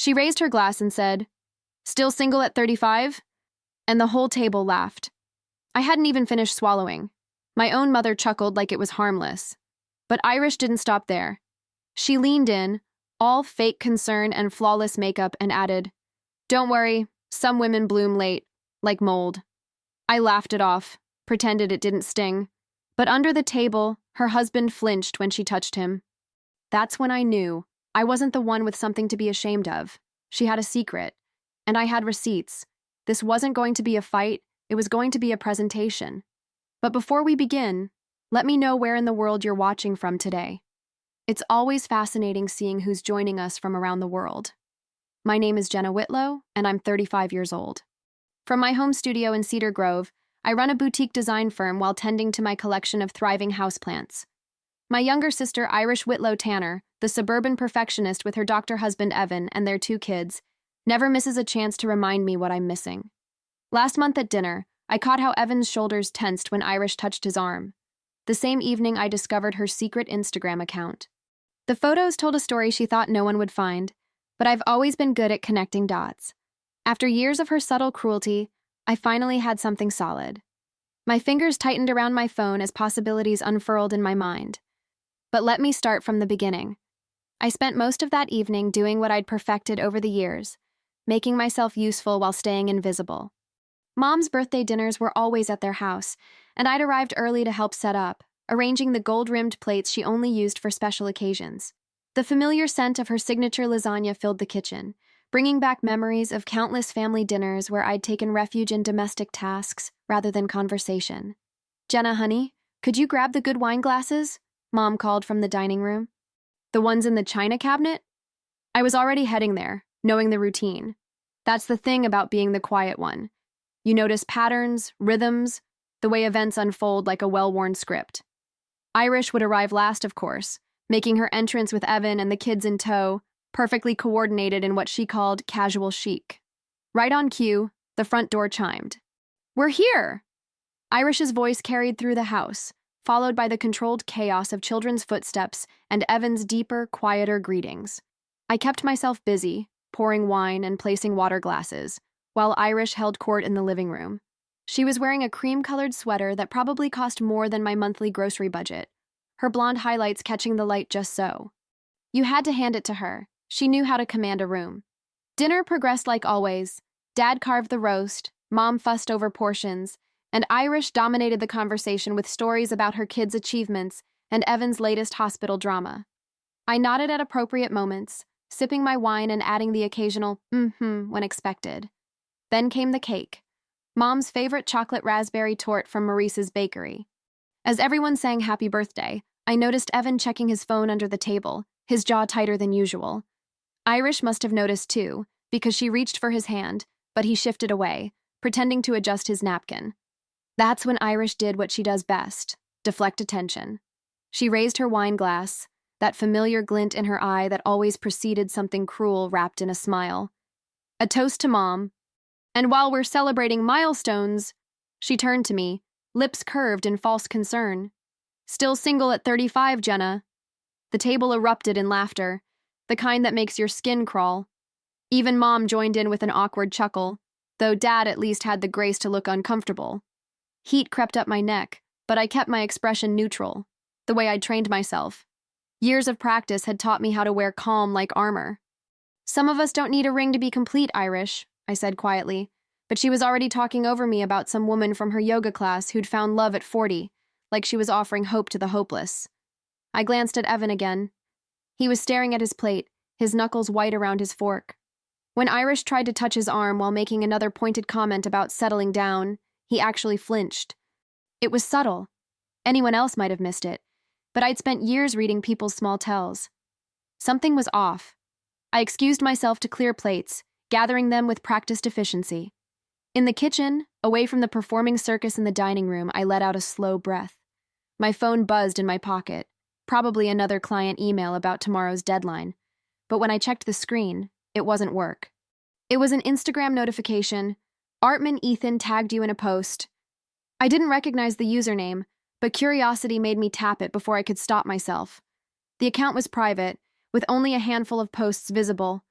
She raised her glass and said, "Still single at 35?" And the whole table laughed. I hadn't even finished swallowing. My own mother chuckled like it was harmless. But Irish didn't stop there. She leaned in, all fake concern and flawless makeup, and added, "Don't worry, some women bloom late, like mold." I laughed it off, pretended it didn't sting. But under the table, her husband flinched when she touched him. That's when I knew I wasn't the one with something to be ashamed of. She had a secret, and I had receipts. This wasn't going to be a fight, it was going to be a presentation. But before we begin, let me know where in the world you're watching from today. It's always fascinating seeing who's joining us from around the world. My name is Jenna Whitlow, and I'm 35 years old. From my home studio in Cedar Grove, I run a boutique design firm while tending to my collection of thriving houseplants. My younger sister, Irish Whitlow Tanner, the suburban perfectionist with her doctor husband Evan and their 2 kids, never misses a chance to remind me what I'm missing. Last month at dinner, I caught how Evan's shoulders tensed when Irish touched his arm. The same evening, I discovered her secret Instagram account. The photos told a story she thought no one would find, but I've always been good at connecting dots. After years of her subtle cruelty, I finally had something solid. My fingers tightened around my phone as possibilities unfurled in my mind. But let me start from the beginning. I spent most of that evening doing what I'd perfected over the years, making myself useful while staying invisible. Mom's birthday dinners were always at their house, and I'd arrived early to help set up, arranging the gold-rimmed plates she only used for special occasions. The familiar scent of her signature lasagna filled the kitchen, bringing back memories of countless family dinners where I'd taken refuge in domestic tasks rather than conversation. "Jenna, honey, could you grab the good wine glasses?" Mom called from the dining room. "The ones in the china cabinet?" I was already heading there, knowing the routine. That's the thing about being the quiet one. You notice patterns, rhythms, the way events unfold like a well-worn script. Irish would arrive last, of course, making her entrance with Evan and the kids in tow, perfectly coordinated in what she called casual chic. Right on cue, the front door chimed. "We're here!" Irish's voice carried through the house, followed by the controlled chaos of children's footsteps and Evan's deeper, quieter greetings. I kept myself busy, pouring wine and placing water glasses, while Irish held court in the living room. She was wearing a cream-colored sweater that probably cost more than my monthly grocery budget, her blonde highlights catching the light just so. You had to hand it to her. She knew how to command a room. Dinner progressed like always. Dad carved the roast, Mom fussed over portions, and Irish dominated the conversation with stories about her kids' achievements and Evan's latest hospital drama. I nodded at appropriate moments, sipping my wine and adding the occasional when expected. Then came the cake, Mom's favorite chocolate raspberry torte from Maurice's bakery. As everyone sang happy birthday, I noticed Evan checking his phone under the table, his jaw tighter than usual. Irish must have noticed too, because she reached for his hand, but he shifted away, pretending to adjust his napkin. That's when Irish did what she does best, deflect attention. She raised her wine glass, that familiar glint in her eye that always preceded something cruel wrapped in a smile. "A toast to Mom. And while we're celebrating milestones," she turned to me, lips curved in false concern. "Still single at 35, Jenna." The table erupted in laughter, the kind that makes your skin crawl. Even Mom joined in with an awkward chuckle, though Dad at least had the grace to look uncomfortable. Heat crept up my neck, but I kept my expression neutral, the way I'd trained myself. Years of practice had taught me how to wear calm like armor. "Some of us don't need a ring to be complete, Irish," I said quietly, but she was already talking over me about some woman from her yoga class who'd found love at 40, like she was offering hope to the hopeless. I glanced at Evan again. He was staring at his plate, his knuckles white around his fork. When Irish tried to touch his arm while making another pointed comment about settling down, he actually flinched. It was subtle. Anyone else might have missed it, but I'd spent years reading people's small tells. Something was off. I excused myself to clear plates, gathering them with practiced efficiency. In the kitchen, away from the performing circus in the dining room, I let out a slow breath. My phone buzzed in my pocket, probably another client email about tomorrow's deadline. But when I checked the screen, it wasn't work. It was an Instagram notification. "Artman Ethan tagged you in a post." I didn't recognize the username, but curiosity made me tap it before I could stop myself. The account was private, with only a handful of posts visible.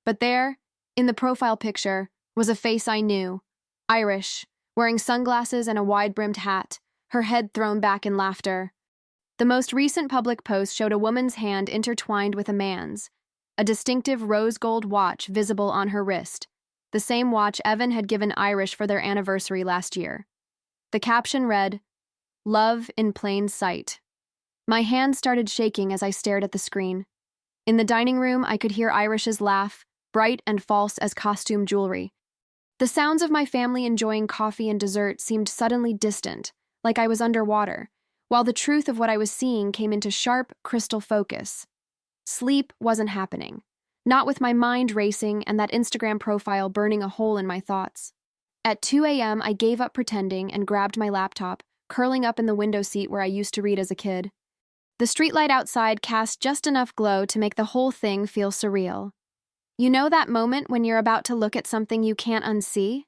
But there, in the profile picture, was a face I knew. Irish, wearing sunglasses and a wide-brimmed hat, her head thrown back in laughter. The most recent public post showed a woman's hand intertwined with a man's, a distinctive rose gold watch visible on her wrist, the same watch Evan had given Irish for their anniversary last year. The caption read, "Love in plain sight." My hand started shaking as I stared at the screen. In the dining room, I could hear Irish's laugh, bright and false as costume jewelry. The sounds of my family enjoying coffee and dessert seemed suddenly distant, like I was underwater, while the truth of what I was seeing came into sharp, crystal focus. Sleep wasn't happening, not with my mind racing and that Instagram profile burning a hole in my thoughts. At 2 a.m., I gave up pretending and grabbed my laptop, curling up in the window seat where I used to read as a kid. The streetlight outside cast just enough glow to make the whole thing feel surreal. You know that moment when you're about to look at something you can't unsee?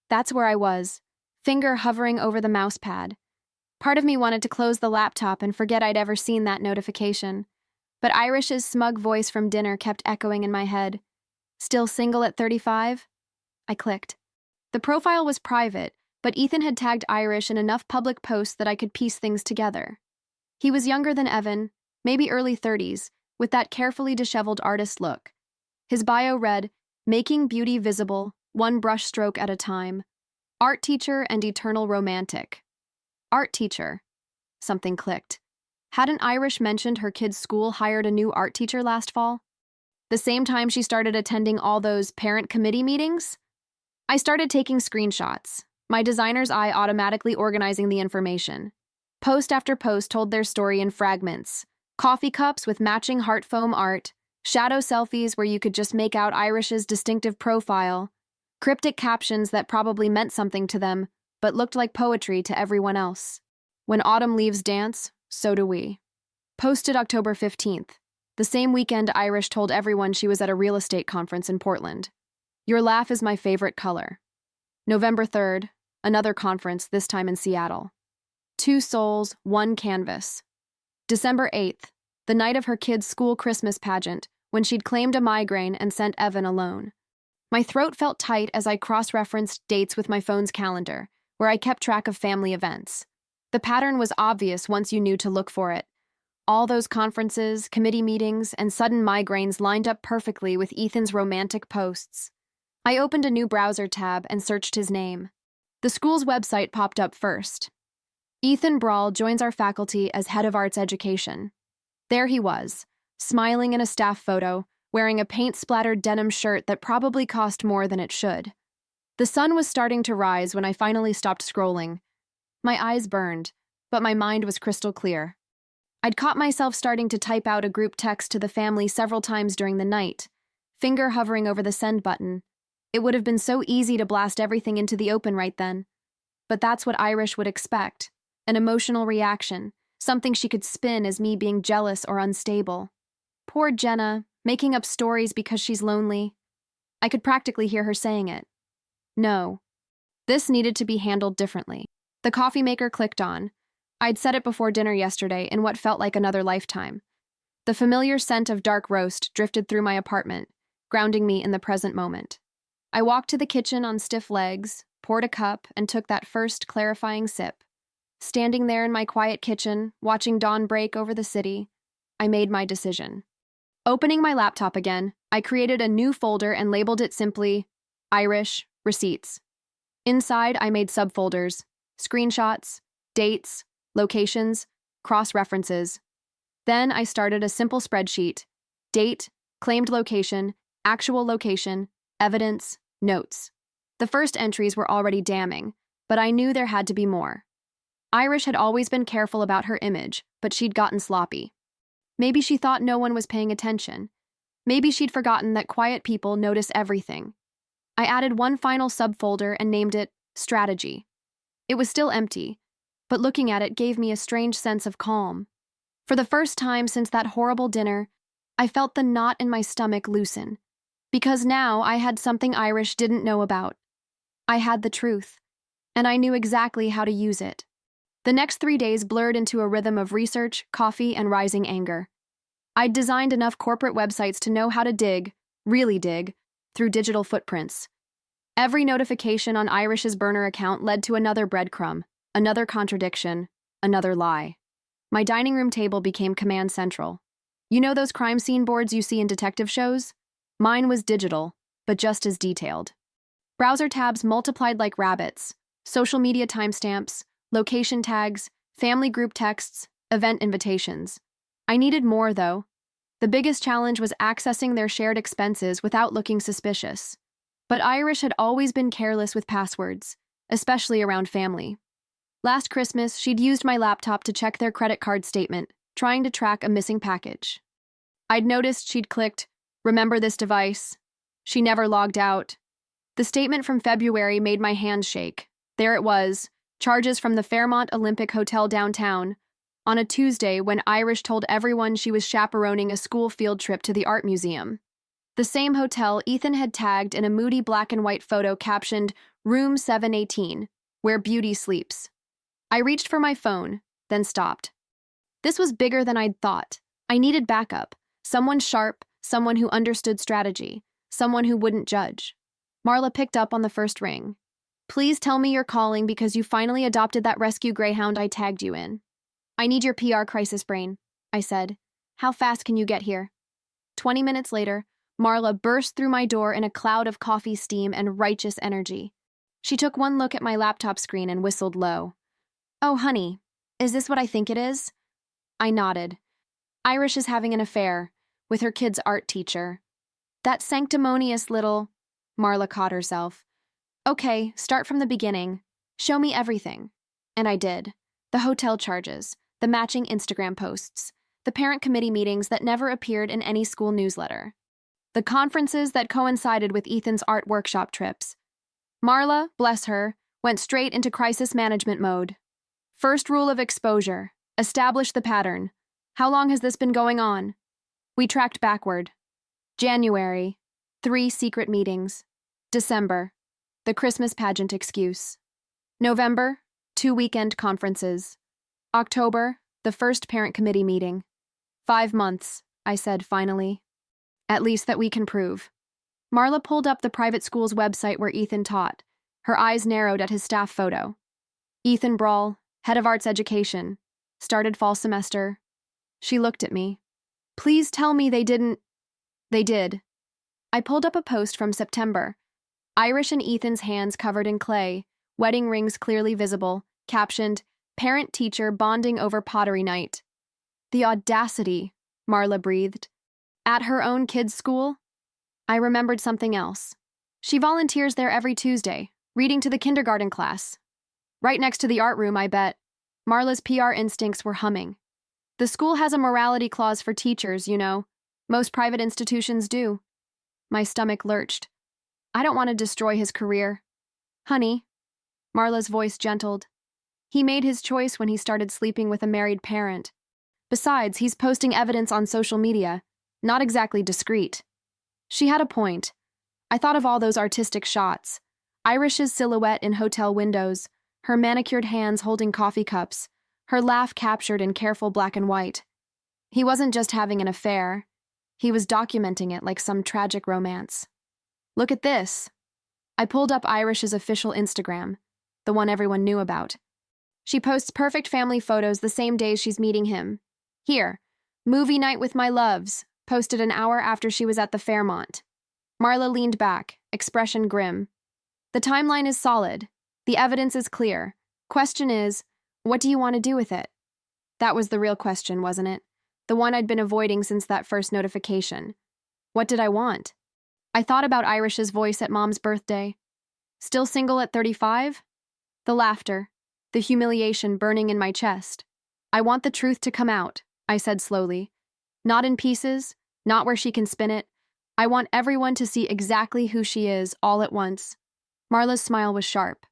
That's where I was, finger hovering over the mouse pad. Part of me wanted to close the laptop and forget I'd ever seen that notification. But Irish's smug voice from dinner kept echoing in my head. Still single at 35? I clicked. The profile was private, but Ethan had tagged Irish in enough public posts that I could piece things together. He was younger than Evan, maybe early 30s, with that carefully disheveled artist look. His bio read, "Making beauty visible, one brushstroke at a time. Art teacher and eternal romantic." Art teacher. Something clicked. Hadn't Irish mentioned her kid's school hired a new art teacher last fall? The same time she started attending all those parent committee meetings? I started taking screenshots, my designer's eye automatically organizing the information. Post after post told their story in fragments. Coffee cups with matching heart foam art, shadow selfies where you could just make out Irish's distinctive profile, cryptic captions that probably meant something to them, but looked like poetry to everyone else. When autumn leaves dance, so do we. Posted October 15th. The same weekend, Irish told everyone she was at a real estate conference in Portland. Your laugh is my favorite color. November 3rd, another conference, this time in Seattle. 2 souls, 1 canvas. December 8th, the night of her kid's school Christmas pageant, when she'd claimed a migraine and sent Evan alone. My throat felt tight as I cross-referenced dates with my phone's calendar, where I kept track of family events. The pattern was obvious once you knew to look for it. All those conferences, committee meetings, and sudden migraines lined up perfectly with Ethan's romantic posts. I opened a new browser tab and searched his name. The school's website popped up first. Ethan Brawl joins our faculty as head of arts education. There he was, smiling in a staff photo, wearing a paint-splattered denim shirt that probably cost more than it should. The sun was starting to rise when I finally stopped scrolling. My eyes burned, but my mind was crystal clear. I'd caught myself starting to type out a group text to the family several times during the night, finger hovering over the send button. It would have been so easy to blast everything into the open right then. But that's what Irish would expect, an emotional reaction, something she could spin as me being jealous or unstable. Poor Jenna, making up stories because she's lonely. I could practically hear her saying it. No. This needed to be handled differently. The coffee maker clicked on. I'd set it before dinner yesterday in what felt like another lifetime. The familiar scent of dark roast drifted through my apartment, grounding me in the present moment. I walked to the kitchen on stiff legs, poured a cup, and took that first clarifying sip. Standing there in my quiet kitchen, watching dawn break over the city, I made my decision. Opening my laptop again, I created a new folder and labeled it simply Irish Receipts. Inside, I made subfolders, screenshots, dates, locations, cross-references. Then I started a simple spreadsheet: date, claimed location, actual location, evidence, notes. The first entries were already damning, but I knew there had to be more. Irish had always been careful about her image, but she'd gotten sloppy. Maybe she thought no one was paying attention. Maybe she'd forgotten that quiet people notice everything. I added one final subfolder and named it Strategy. It was still empty, but looking at it gave me a strange sense of calm. For the first time since that horrible dinner, I felt the knot in my stomach loosen, because now I had something Irish didn't know about. I had the truth, and I knew exactly how to use it. The next 3 days blurred into a rhythm of research, coffee, and rising anger. I'd designed enough corporate websites to know how to dig, Really dig, through digital footprints. Every notification on Irish's burner account led to another breadcrumb, another contradiction, another lie. My dining room table became command central. You know those crime scene boards you see in detective shows? Mine was digital, but just as detailed. Browser tabs multiplied like rabbits, social media timestamps, location tags, family group texts, event invitations. I needed more, though. The biggest challenge was accessing their shared expenses without looking suspicious. But Irish had always been careless with passwords, especially around family. Last Christmas, she'd used my laptop to check their credit card statement, trying to track a missing package. I'd noticed she'd clicked, "Remember this device." She never logged out. The statement from February made my hands shake. There it was, charges from the Fairmont Olympic Hotel downtown, on a Tuesday when Irish told everyone she was chaperoning a school field trip to the art museum. The same hotel Ethan had tagged in a moody black and white photo captioned, "Room 718, where beauty sleeps." I reached for my phone, then stopped. This was bigger than I'd thought. I needed backup, someone sharp, someone who understood strategy, someone who wouldn't judge. Marla picked up on the first ring. "Please tell me you're calling because you finally adopted that rescue greyhound I tagged you in." "I need your PR crisis brain," I said. "How fast can you get here?" 20 minutes later, Marla burst through my door in a cloud of coffee steam and righteous energy. She took one look at my laptop screen and whistled low. "Oh, honey, is this what I think it is?" I nodded. "Irish is having an affair with her kid's art teacher." "That sanctimonious little—" Marla caught herself. "Okay, start from the beginning. Show me everything." And I did. The hotel charges, the matching Instagram posts, the parent committee meetings that never appeared in any school newsletter, the conferences that coincided with Ethan's art workshop trips. Marla, bless her, went straight into crisis management mode. First rule of exposure: establish the pattern. How long has this been going on? We tracked backward. January, 3 secret meetings. December, the Christmas pageant excuse. November, 2 weekend conferences. October, the first parent committee meeting. 5 months, I said finally. At least that we can prove. Marla pulled up the private school's website where Ethan taught. Her eyes narrowed at his staff photo. Ethan Brawl, head of arts education. Started fall semester. She looked at me. "Please tell me they didn't—" They did. I pulled up a post from September. Irish and Ethan's hands covered in clay, wedding rings clearly visible, captioned, "Parent-teacher bonding over pottery night." The audacity, Marla breathed. At her own kid's school? I remembered something else. She volunteers there every Tuesday, reading to the kindergarten class. Right next to the art room, I bet. Marla's PR instincts were humming. The school has a morality clause for teachers, you know. Most private institutions do. My stomach lurched. I don't want to destroy his career. "Honey," Marla's voice gentled. "He made his choice when he started sleeping with a married parent. Besides, he's posting evidence on social media. Not exactly discreet." She had a point. I thought of all those artistic shots. Irish's silhouette in hotel windows, her manicured hands holding coffee cups, her laugh captured in careful black and white. He wasn't just having an affair. He was documenting it like some tragic romance. "Look at this." I pulled up Irish's official Instagram, the one everyone knew about. She posts perfect family photos the same days she's meeting him. Here, "Movie night with my loves," posted an hour after she was at the Fairmont. Marla leaned back, expression grim. "The timeline is solid. The evidence is clear. Question is, what do you want to do with it?" That was the real question, wasn't it? The one I'd been avoiding since that first notification. What did I want? I thought about Irish's voice at Mom's birthday. Still single at 35? The laughter, the humiliation burning in my chest. "I want the truth to come out," I said slowly. "Not in pieces, not where she can spin it. I want everyone to see exactly who she is all at once." Marla's smile was sharp.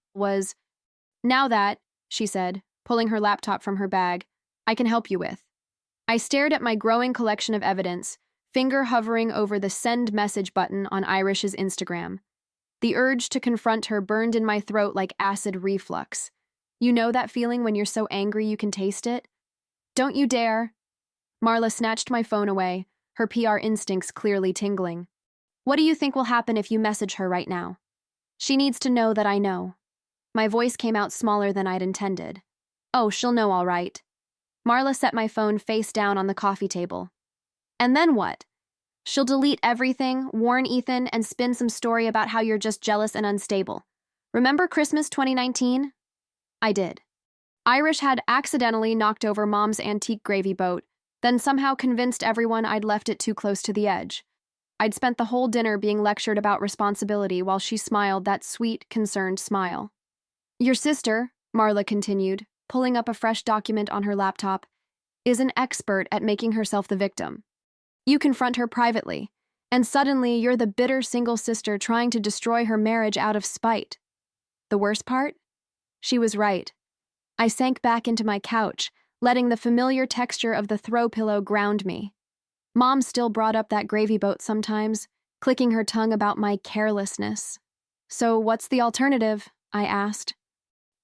"Now that," she said, pulling her laptop from her bag, "I can help you with." I stared at my growing collection of evidence, finger hovering over the send message button on Irish's Instagram. The urge to confront her burned in my throat like acid reflux. You know that feeling when you're so angry you can taste it? "Don't you dare." Marla snatched my phone away, her PR instincts clearly tingling. What do you think will happen if you message her right now? She needs to know that I know. My voice came out smaller than I'd intended. Oh, she'll know all right. Marla set my phone face down on the coffee table. And then what? She'll delete everything, warn Ethan, and spin some story about how you're just jealous and unstable. Remember Christmas 2019? I did. Irish had accidentally knocked over Mom's antique gravy boat, then somehow convinced everyone I'd left it too close to the edge. I'd spent the whole dinner being lectured about responsibility while she smiled that sweet, concerned smile. Your sister, Marla continued, pulling up a fresh document on her laptop, is an expert at making herself the victim. You confront her privately, and suddenly you're the bitter single sister trying to destroy her marriage out of spite. The worst part? She was right. I sank back into my couch, letting the familiar texture of the throw pillow ground me. Mom still brought up that gravy boat sometimes, clicking her tongue about my carelessness. So what's the alternative? I asked.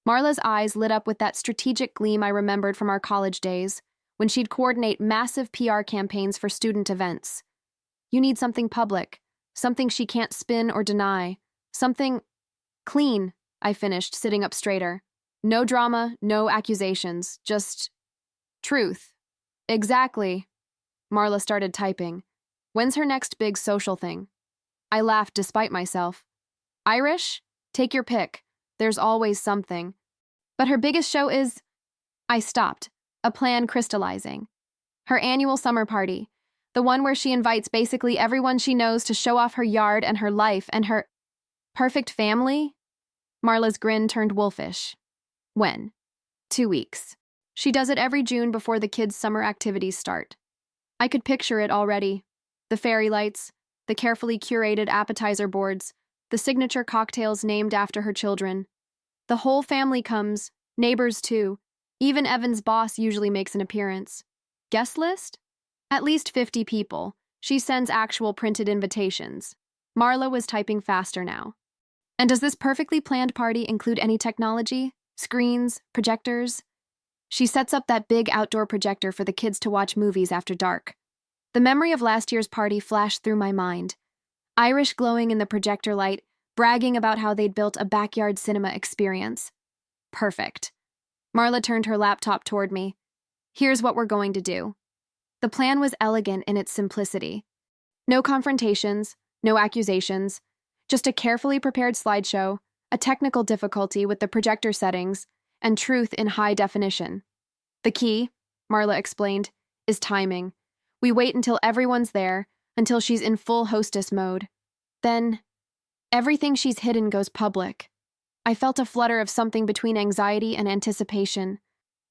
Marla's eyes lit up with that strategic gleam I remembered from our college days, when she'd coordinate massive PR campaigns for student events. You need something public, something she can't spin or deny, something clean, I finished, sitting up straighter. No drama, no accusations, just truth. Exactly. Marla started typing. When's her next big social thing? I laughed despite myself. Irish? Take your pick. There's always something. But her biggest show is… I stopped, a plan crystallizing. Her annual summer party, the one where she invites basically everyone she knows to show off her yard and her life and her… Perfect family? Marla's grin turned wolfish. When? 2 weeks. She does it every June before the kids' summer activities start. I could picture it already. The fairy lights, the carefully curated appetizer boards, the signature cocktails named after her children. The whole family comes, neighbors too. Even Evan's boss usually makes an appearance. Guest list? At least 50 people. She sends actual printed invitations. Marla was typing faster now. And does this perfectly planned party include any technology? Screens? Projectors? She sets up that big outdoor projector for the kids to watch movies after dark. The memory of last year's party flashed through my mind. Irish glowing in the projector light, bragging about how they'd built a backyard cinema experience. Perfect. Marla turned her laptop toward me. Here's what we're going to do. The plan was elegant in its simplicity. No confrontations, no accusations, just a carefully prepared slideshow, a technical difficulty with the projector settings, and truth in high definition. The key, Marla explained, is timing. We wait until everyone's there, until she's in full hostess mode. Then, everything she's hidden goes public. I felt a flutter of something between anxiety and anticipation.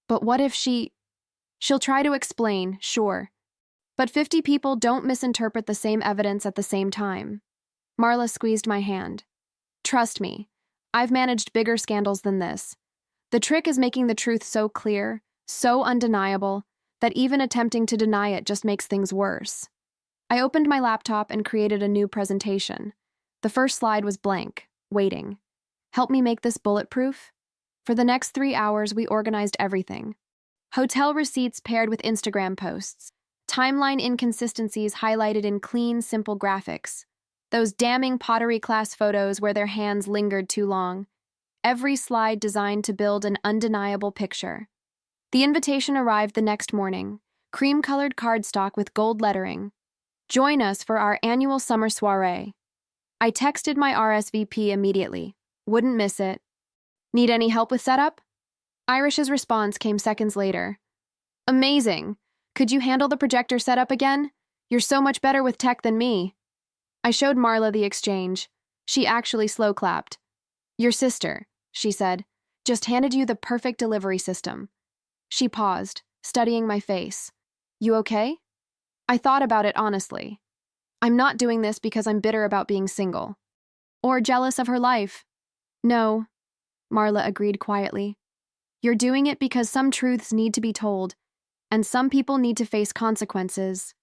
But what if she'll try to explain, sure. But 50 people don't misinterpret the same evidence at the same time. Marla squeezed my hand. Trust me, I've managed bigger scandals than this. The trick is making the truth so clear, so undeniable, that even attempting to deny it just makes things worse. I opened my laptop and created a new presentation. The first slide was blank, waiting. Help me make this bulletproof? For the next 3 hours, we organized everything. Hotel receipts paired with Instagram posts. Timeline inconsistencies highlighted in clean, simple graphics. Those damning pottery class photos where their hands lingered too long. Every slide designed to build an undeniable picture. The invitation arrived the next morning, cream-colored cardstock with gold lettering. Join us for our annual summer soiree. I texted my RSVP immediately. Wouldn't miss it. Need any help with setup? Irish's response came seconds later. Amazing. Could you handle the projector setup again? You're so much better with tech than me. I showed Marla the exchange. She actually slow-clapped. Your sister, she said, just handed you the perfect delivery system. She paused, studying my face. You okay? I thought about it honestly. I'm not doing this because I'm bitter about being single. Or jealous of her life. No, Marla agreed quietly. You're doing it because some truths need to be told, and some people need to face consequences.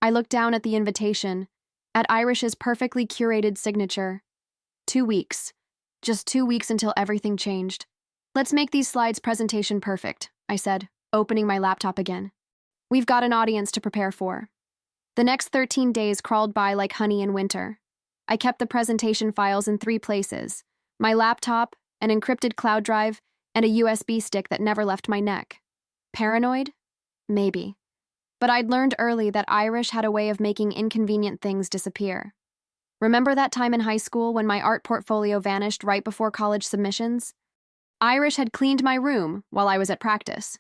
I looked down at the invitation, at Irish's perfectly curated signature. 2 weeks. Just 2 weeks until everything changed. Let's make these slides presentation perfect, I said, opening my laptop again. We've got an audience to prepare for. The next 13 days crawled by like honey in winter. I kept the presentation files in 3 places: my laptop, an encrypted cloud drive, and a USB stick that never left my neck. Paranoid? Maybe. But I'd learned early that Irish had a way of making inconvenient things disappear. Remember that time in high school when my art portfolio vanished right before college submissions? Irish had cleaned my room while I was at practice.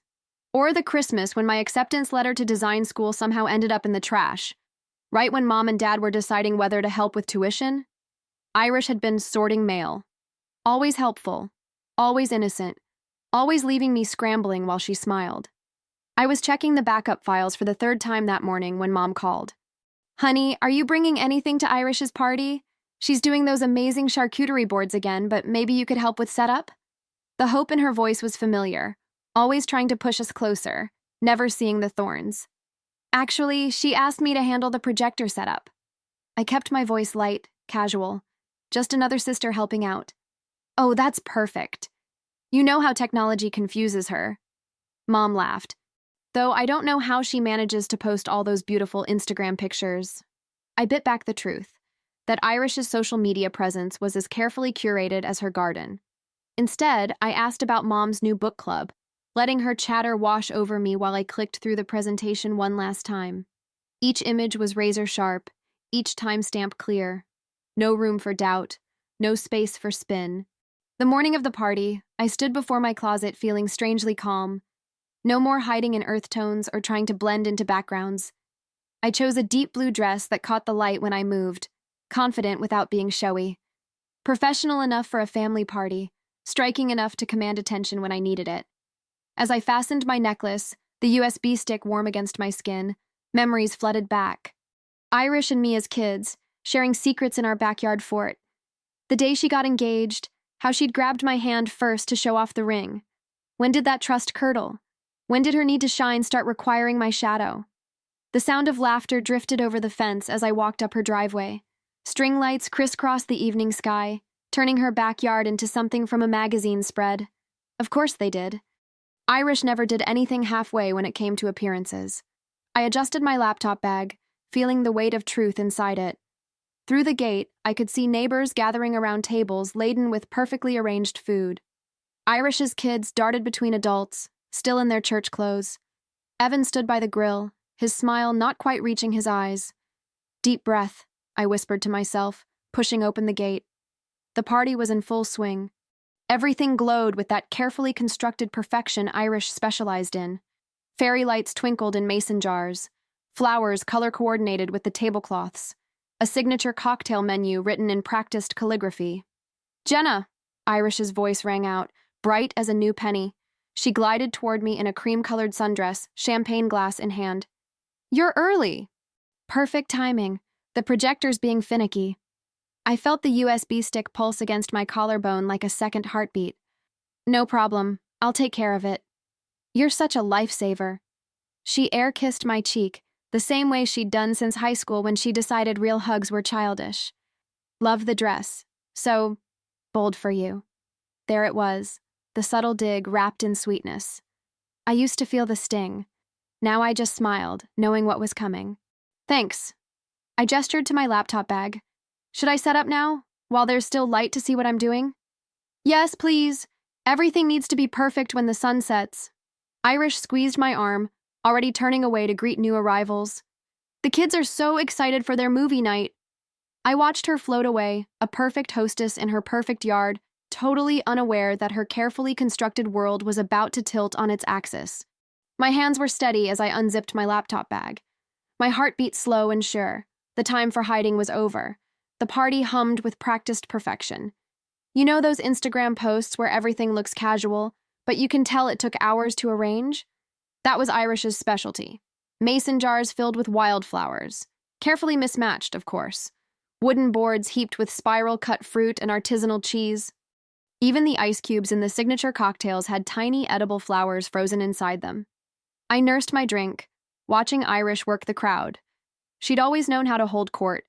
Or the Christmas when my acceptance letter to design school somehow ended up in the trash, right when Mom and Dad were deciding whether to help with tuition. Irish had been sorting mail. Always helpful, always innocent, always leaving me scrambling while she smiled. I was checking the backup files for the 3rd time that morning when Mom called. "Honey, are you bringing anything to Irish's party? She's doing those amazing charcuterie boards again, but maybe you could help with setup?" The hope in her voice was familiar, always trying to push us closer, never seeing the thorns. "Actually, she asked me to handle the projector setup." I kept my voice light, casual, just another sister helping out. "Oh, that's perfect. You know how technology confuses her." Mom laughed. Though I don't know how she manages to post all those beautiful Instagram pictures. I bit back the truth, that Irish's social media presence was as carefully curated as her garden. Instead, I asked about Mom's new book club, letting her chatter wash over me while I clicked through the presentation one last time. Each image was razor sharp, each timestamp clear. No room for doubt, no space for spin. The morning of the party, I stood before my closet feeling strangely calm. No more hiding in earth tones or trying to blend into backgrounds. I chose a deep blue dress that caught the light when I moved, confident without being showy. Professional enough for a family party, striking enough to command attention when I needed it. As I fastened my necklace, the USB stick warm against my skin, memories flooded back. Irish and me as kids, sharing secrets in our backyard fort. The day she got engaged, how she'd grabbed my hand first to show off the ring. When did that trust curdle? When did her need to shine start requiring my shadow? The sound of laughter drifted over the fence as I walked up her driveway. String lights crisscrossed the evening sky, turning her backyard into something from a magazine spread. Of course they did. Irish never did anything halfway when it came to appearances. I adjusted my laptop bag, feeling the weight of truth inside it. Through the gate, I could see neighbors gathering around tables laden with perfectly arranged food. Irish's kids darted between adults, still in their church clothes. Evan stood by the grill, his smile not quite reaching his eyes. "Deep breath," I whispered to myself, pushing open the gate. The party was in full swing. Everything glowed with that carefully constructed perfection Irish specialized in. Fairy lights twinkled in mason jars, flowers color-coordinated with the tablecloths, a signature cocktail menu written in practiced calligraphy. "Jenna!" Irish's voice rang out, bright as a new penny. She glided toward me in a cream-colored sundress, champagne glass in hand. "You're early!" Perfect timing, the projectors being finicky. I felt the USB stick pulse against my collarbone like a second heartbeat. "No problem, I'll take care of it." "You're such a lifesaver." She air-kissed my cheek, the same way she'd done since high school when she decided real hugs were childish. "Love the dress. So bold for you." There it was, the subtle dig wrapped in sweetness. I used to feel the sting. Now I just smiled, knowing what was coming. "Thanks." I gestured to my laptop bag. "Should I set up now, while there's still light to see what I'm doing?" "Yes, please. Everything needs to be perfect when the sun sets." Irish squeezed my arm, already turning away to greet new arrivals. "The kids are so excited for their movie night." I watched her float away, a perfect hostess in her perfect yard, totally unaware that her carefully constructed world was about to tilt on its axis. My hands were steady as I unzipped my laptop bag. My heart beat slow and sure. The time for hiding was over. The party hummed with practiced perfection. You know those Instagram posts where everything looks casual, but you can tell it took hours to arrange? That was Irish's specialty. Mason jars filled with wildflowers. Carefully mismatched, of course. Wooden boards heaped with spiral-cut fruit and artisanal cheese. Even the ice cubes in the signature cocktails had tiny edible flowers frozen inside them. I nursed my drink, watching Irish work the crowd. She'd always known how to hold court,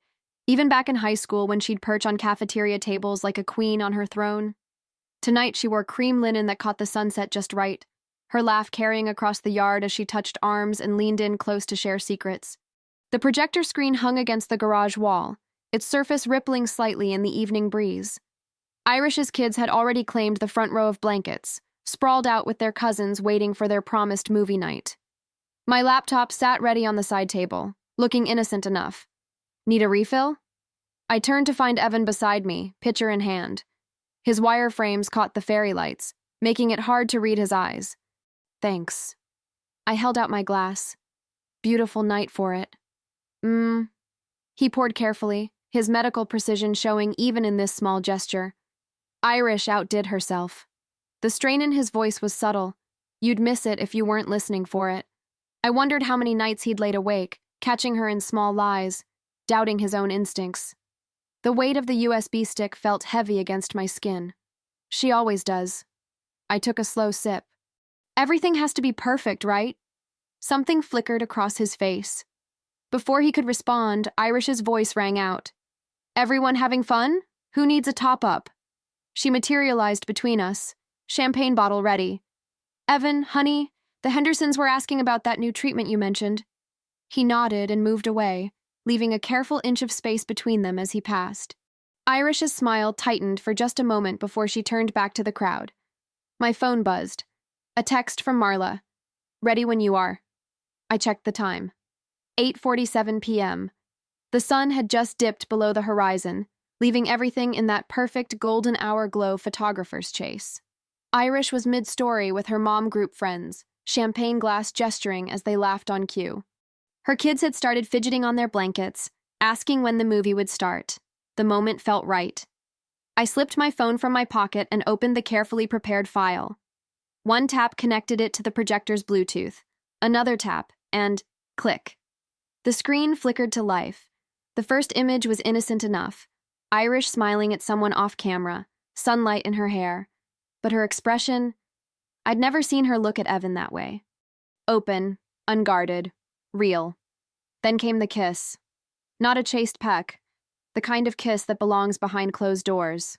even back in high school when she'd perch on cafeteria tables like a queen on her throne. Tonight she wore cream linen that caught the sunset just right, her laugh carrying across the yard as she touched arms and leaned in close to share secrets. The projector screen hung against the garage wall, its surface rippling slightly in the evening breeze. Irish's kids had already claimed the front row of blankets, sprawled out with their cousins waiting for their promised movie night. My laptop sat ready on the side table, looking innocent enough. Need a refill? I turned to find Evan beside me, pitcher in hand. His wire frames caught the fairy lights, making it hard to read his eyes. Thanks. I held out my glass. Beautiful night for it. He poured carefully, his medical precision showing even in this small gesture. Irish outdid herself. The strain in his voice was subtle. You'd miss it if you weren't listening for it. I wondered how many nights he'd laid awake, catching her in small lies, doubting his own instincts. The weight of the USB stick felt heavy against my skin. She always does. I took a slow sip. Everything has to be perfect, right? Something flickered across his face. Before he could respond, Irish's voice rang out. Everyone having fun? Who needs a top-up? She materialized between us, champagne bottle ready. Evan, honey, the Hendersons were asking about that new treatment you mentioned. He nodded and moved away, leaving a careful inch of space between them as he passed. Irish's smile tightened for just a moment before she turned back to the crowd. My phone buzzed. A text from Marla. Ready when you are. I checked the time. 8:47 p.m. The sun had just dipped below the horizon, leaving everything in that perfect golden hour glow photographer's chase. Irish was mid-story with her mom group friends, champagne glass gesturing as they laughed on cue. Her kids had started fidgeting on their blankets, asking when the movie would start. The moment felt right. I slipped my phone from my pocket and opened the carefully prepared file. One tap connected it to the projector's Bluetooth, another tap, and click. The screen flickered to life. The first image was innocent enough, Irish smiling at someone off camera, sunlight in her hair. But her expression, I'd never seen her look at Evan that way. Open, unguarded, real. Then came the kiss. Not a chaste peck, the kind of kiss that belongs behind closed doors.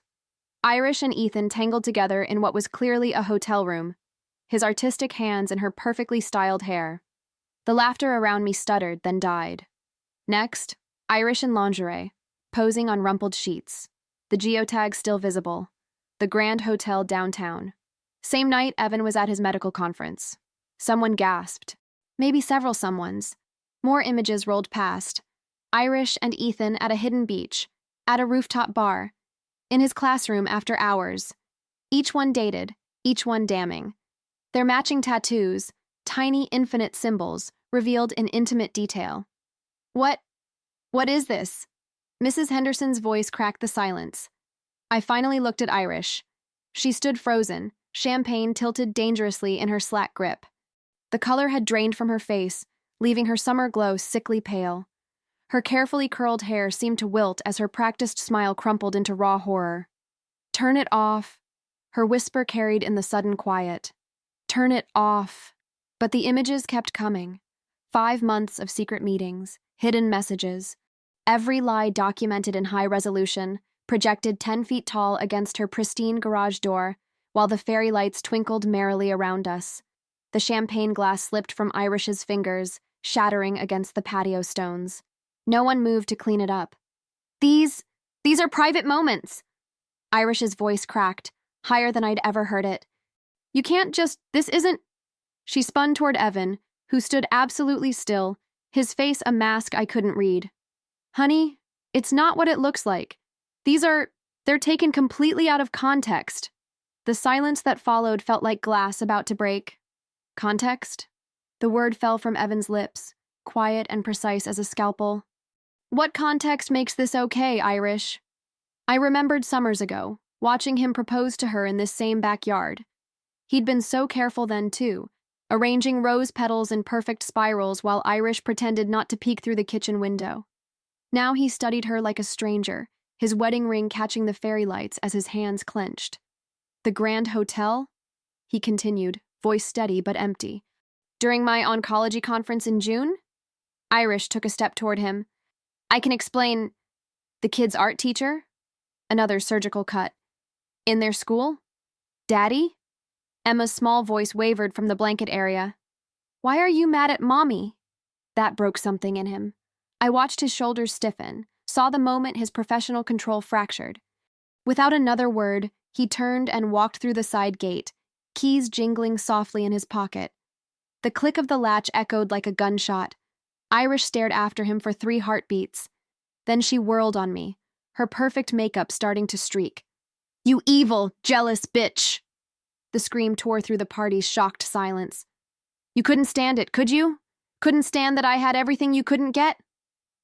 Irish and Ethan tangled together in what was clearly a hotel room, his artistic hands in her perfectly styled hair. The laughter around me stuttered, then died. Next, Irish in lingerie, posing on rumpled sheets, the geotag still visible, the Grand Hotel downtown. Same night, Evan was at his medical conference. Someone gasped. Maybe several someones. More images rolled past. Irish and Ethan at a hidden beach, at a rooftop bar, in his classroom after hours. Each one dated, each one damning. Their matching tattoos, tiny infinite symbols, revealed in intimate detail. What is this? Mrs. Henderson's voice cracked the silence. I finally looked at Irish. She stood frozen, champagne tilted dangerously in her slack grip. The color had drained from her face, leaving her summer glow sickly pale. Her carefully curled hair seemed to wilt as her practiced smile crumpled into raw horror. Turn it off, her whisper carried in the sudden quiet. Turn it off. But the images kept coming. 5 months of secret meetings, hidden messages, every lie documented in high resolution, projected 10 feet tall against her pristine garage door, while the fairy lights twinkled merrily around us. The champagne glass slipped from Irish's fingers, shattering against the patio stones. No one moved to clean it up. These are private moments. Irish's voice cracked, higher than I'd ever heard it. You can't just, this isn't... She spun toward Evan, who stood absolutely still, his face a mask I couldn't read. Honey, it's not what it looks like. They're taken completely out of context. The silence that followed felt like glass about to break. Context? The word fell from Evan's lips, quiet and precise as a scalpel. What context makes this okay, Irish? I remembered summers ago, watching him propose to her in this same backyard. He'd been so careful then, too, arranging rose petals in perfect spirals while Irish pretended not to peek through the kitchen window. Now he studied her like a stranger, his wedding ring catching the fairy lights as his hands clenched. The Grand Hotel? He continued, voice steady but empty. During my oncology conference in June? Irish took a step toward him. I can explain. The kid's art teacher? Another surgical cut. In their school? Daddy? Emma's small voice wavered from the blanket area. Why are you mad at Mommy? That broke something in him. I watched his shoulders stiffen, saw the moment his professional control fractured. Without another word, he turned and walked through the side gate, keys jingling softly in his pocket. The click of the latch echoed like a gunshot. Irish stared after him for 3 heartbeats. Then she whirled on me, her perfect makeup starting to streak. "You evil, jealous bitch!" The scream tore through the party's shocked silence. "You couldn't stand it, could you? Couldn't stand that I had everything you couldn't get?"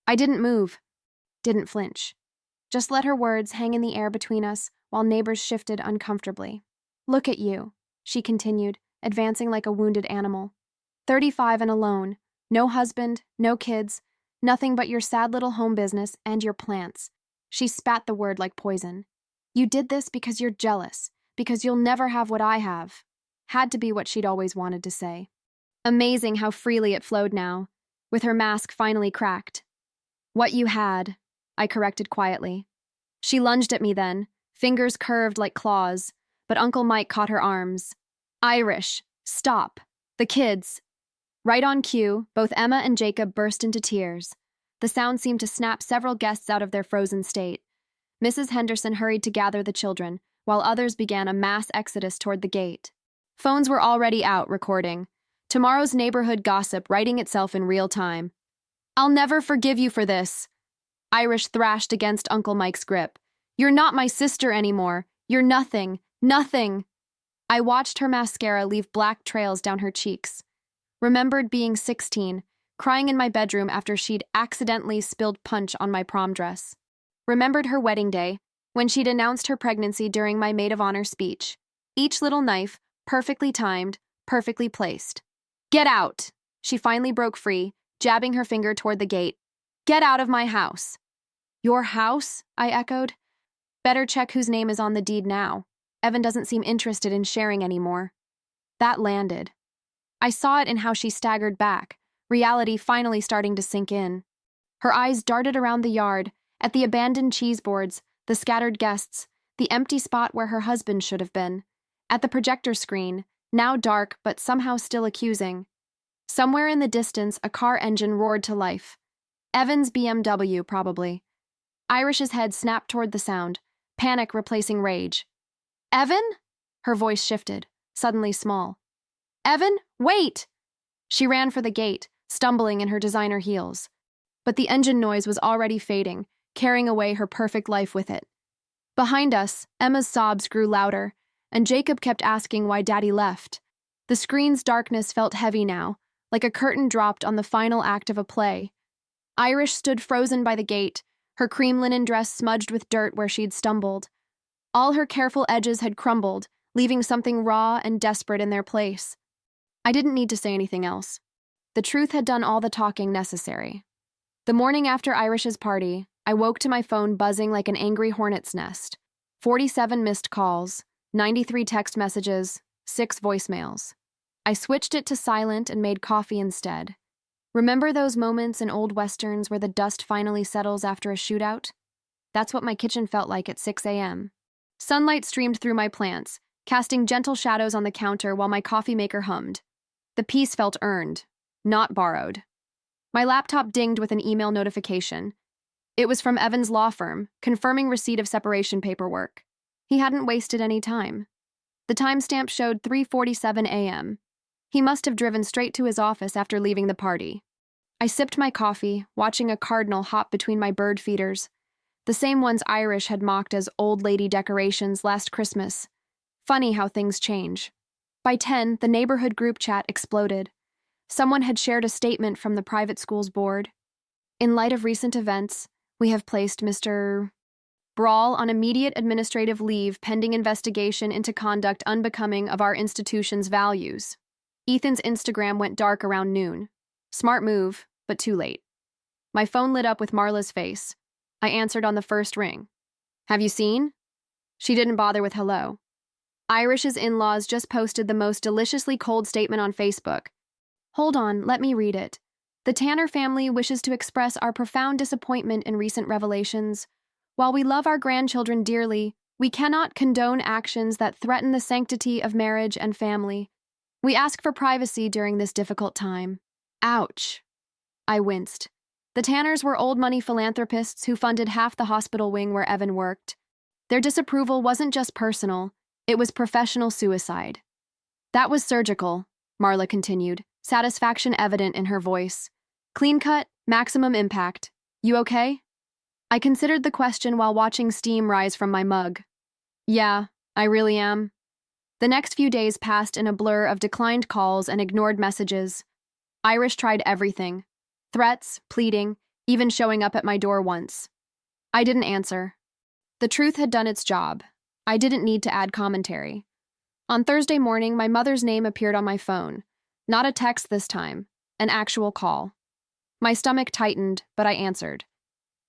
I didn't move, didn't flinch. Just let her words hang in the air between us while neighbors shifted uncomfortably. "Look at you," she continued, advancing like a wounded animal. 35 and alone, no husband, no kids, nothing but your sad little home business and your plants. She spat the word like poison. "You did this because you're jealous, because you'll never have what I have." Had to be what she'd always wanted to say. Amazing how freely it flowed now, with her mask finally cracked. "What you had," I corrected quietly. She lunged at me then, fingers curved like claws, but Uncle Mike caught her arms. "Irish, stop. The kids." Right on cue, both Emma and Jacob burst into tears. The sound seemed to snap several guests out of their frozen state. Mrs. Henderson hurried to gather the children, while others began a mass exodus toward the gate. Phones were already out, recording. Tomorrow's neighborhood gossip writing itself in real time. "I'll never forgive you for this." Irish thrashed against Uncle Mike's grip. "You're not my sister anymore. You're nothing. Nothing." I watched her mascara leave black trails down her cheeks. Remembered being 16, crying in my bedroom after she'd accidentally spilled punch on my prom dress. Remembered her wedding day, when she'd announced her pregnancy during my maid of honor speech. Each little knife, perfectly timed, perfectly placed. "Get out!" She finally broke free, jabbing her finger toward the gate. "Get out of my house." "Your house?" I echoed. Better check whose name is on the deed now. Evan doesn't seem interested in sharing anymore. That landed. I saw it in how she staggered back, reality finally starting to sink in. Her eyes darted around the yard, at the abandoned cheese boards, the scattered guests, the empty spot where her husband should have been, at the projector screen, now dark but somehow still accusing. Somewhere in the distance, a car engine roared to life. Evan's BMW, probably. Irish's head snapped toward the sound, panic replacing rage. "Evan?" Her voice shifted, suddenly small. "Evan, wait!" She ran for the gate, stumbling in her designer heels. But the engine noise was already fading, carrying away her perfect life with it. Behind us, Emma's sobs grew louder, and Jacob kept asking why Daddy left. The screen's darkness felt heavy now, like a curtain dropped on the final act of a play. Irish stood frozen by the gate, her cream linen dress smudged with dirt where she'd stumbled. All her careful edges had crumbled, leaving something raw and desperate in their place. I didn't need to say anything else. The truth had done all the talking necessary. The morning after Irish's party, I woke to my phone buzzing like an angry hornet's nest. 47 missed calls, 93 text messages, 6 voicemails. I switched it to silent and made coffee instead. Remember those moments in old westerns where the dust finally settles after a shootout? That's what my kitchen felt like at 6 a.m. Sunlight streamed through my plants, casting gentle shadows on the counter while my coffee maker hummed. The peace felt earned, not borrowed. My laptop dinged with an email notification. It was from Evan's law firm, confirming receipt of separation paperwork. He hadn't wasted any time. The timestamp showed 3:47 a.m. He must have driven straight to his office after leaving the party. I sipped my coffee, watching a cardinal hop between my bird feeders, the same ones Irish had mocked as old lady decorations last Christmas. Funny how things change. By 10, the neighborhood group chat exploded. Someone had shared a statement from the private school's board. "In light of recent events, we have placed Mr. Brawl on immediate administrative leave pending investigation into conduct unbecoming of our institution's values." Ethan's Instagram went dark around noon. Smart move, but too late. My phone lit up with Marla's face. I answered on the first ring. "Have you seen?" She didn't bother with hello. Irish's in-laws just posted the most deliciously cold statement on Facebook. "Hold on, let me read it. The Tanner family wishes to express our profound disappointment in recent revelations. While we love our grandchildren dearly, we cannot condone actions that threaten the sanctity of marriage and family. We ask for privacy during this difficult time." Ouch. I winced. The Tanners were old money philanthropists who funded half the hospital wing where Evan worked. Their disapproval wasn't just personal, it was professional suicide. That was surgical, Marla continued, satisfaction evident in her voice. Clean cut, maximum impact. You okay? I considered the question while watching steam rise from my mug. Yeah, I really am. The next few days passed in a blur of declined calls and ignored messages. Irish tried everything. Threats, pleading, even showing up at my door once. I didn't answer. The truth had done its job. I didn't need to add commentary. On Thursday morning, my mother's name appeared on my phone. Not a text this time, an actual call. My stomach tightened, but I answered.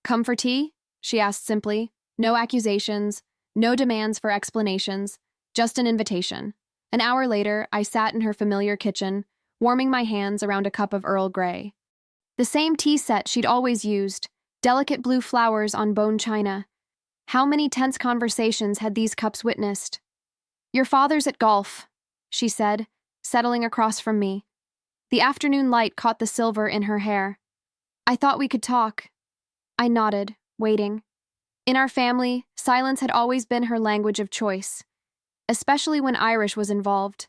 Come for tea? She asked simply. No accusations, no demands for explanations, just an invitation. An hour later, I sat in her familiar kitchen, warming my hands around a cup of Earl Grey. The same tea set she'd always used, delicate blue flowers on bone china. How many tense conversations had these cups witnessed? Your father's at golf, she said, settling across from me. The afternoon light caught the silver in her hair. I thought we could talk. I nodded, waiting. In our family, silence had always been her language of choice, especially when Irish was involved.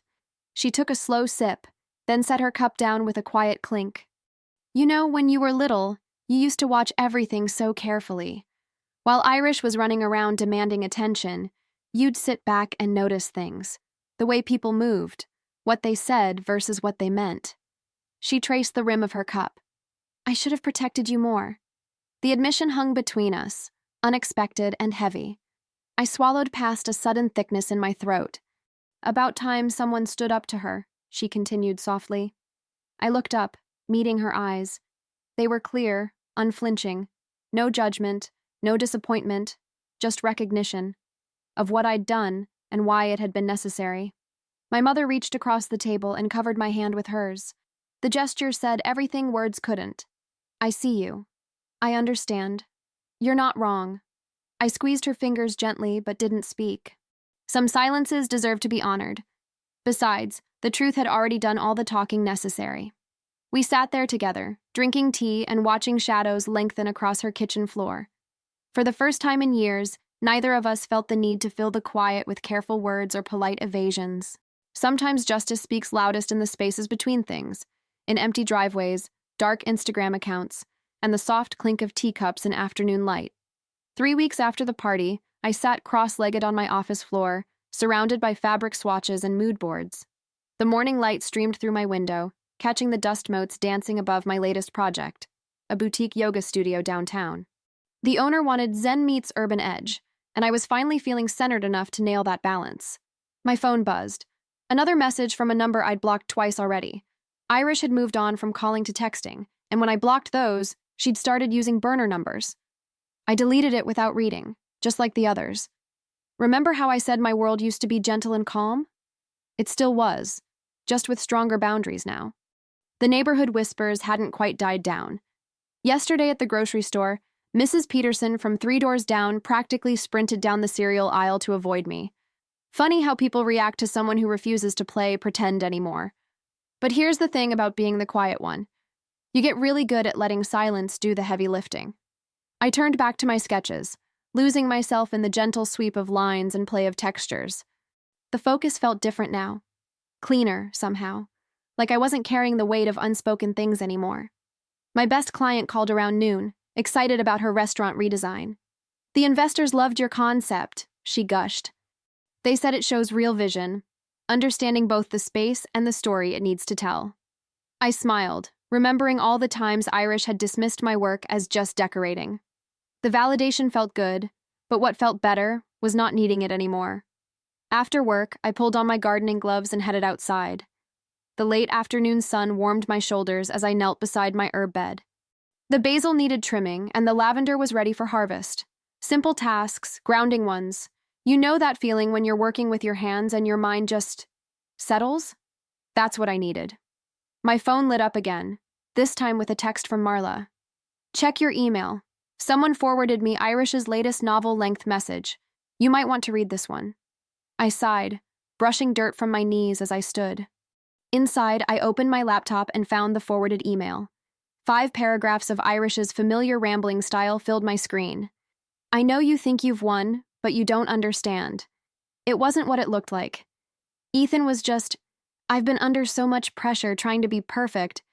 She took a slow sip, then set her cup down with a quiet clink. You know, when you were little, you used to watch everything so carefully. While Irish was running around demanding attention, you'd sit back and notice things. The way people moved, what they said versus what they meant. She traced the rim of her cup. I should have protected you more. The admission hung between us, unexpected and heavy. I swallowed past a sudden thickness in my throat. About time someone stood up to her, she continued softly. I looked up, meeting her eyes. They were clear, unflinching. No judgment, no disappointment, just recognition of what I'd done and why it had been necessary. My mother reached across the table and covered my hand with hers. The gesture said everything words couldn't. I see you. I understand. You're not wrong. I squeezed her fingers gently but didn't speak. Some silences deserve to be honored. Besides, the truth had already done all the talking necessary. We sat there together, drinking tea and watching shadows lengthen across her kitchen floor. For the first time in years, neither of us felt the need to fill the quiet with careful words or polite evasions. Sometimes justice speaks loudest in the spaces between things, in empty driveways, dark Instagram accounts, and the soft clink of teacups in afternoon light. 3 weeks after the party, I sat cross-legged on my office floor, surrounded by fabric swatches and mood boards. The morning light streamed through my window, catching the dust motes dancing above my latest project, a boutique yoga studio downtown. The owner wanted Zen meets urban edge, and I was finally feeling centered enough to nail that balance. My phone buzzed. Another message from a number I'd blocked twice already. Irish had moved on from calling to texting, and when I blocked those, she'd started using burner numbers. I deleted it without reading, just like the others. Remember how I said my world used to be gentle and calm? It still was, just with stronger boundaries now. The neighborhood whispers hadn't quite died down. Yesterday at the grocery store, Mrs. Peterson from 3 doors down practically sprinted down the cereal aisle to avoid me. Funny how people react to someone who refuses to play pretend anymore. But here's the thing about being the quiet one. You get really good at letting silence do the heavy lifting. I turned back to my sketches, losing myself in the gentle sweep of lines and play of textures. The focus felt different now. Cleaner, somehow. Like I wasn't carrying the weight of unspoken things anymore. My best client called around noon, excited about her restaurant redesign. The investors loved your concept, she gushed. They said it shows real vision, understanding both the space and the story it needs to tell. I smiled, remembering all the times Irish had dismissed my work as just decorating. The validation felt good, but what felt better was not needing it anymore. After work, I pulled on my gardening gloves and headed outside. The late afternoon sun warmed my shoulders as I knelt beside my herb bed. The basil needed trimming, and the lavender was ready for harvest. Simple tasks, grounding ones. You know that feeling when you're working with your hands and your mind just settles? That's what I needed. My phone lit up again, this time with a text from Marla. Check your email. Someone forwarded me Irish's latest novel-length message. You might want to read this one. I sighed, brushing dirt from my knees as I stood. Inside, I opened my laptop and found the forwarded email. 5 paragraphs of Irish's familiar rambling style filled my screen. I know you think you've won, but you don't understand. It wasn't what it looked like. Ethan was just, I've been under so much pressure trying to be perfect.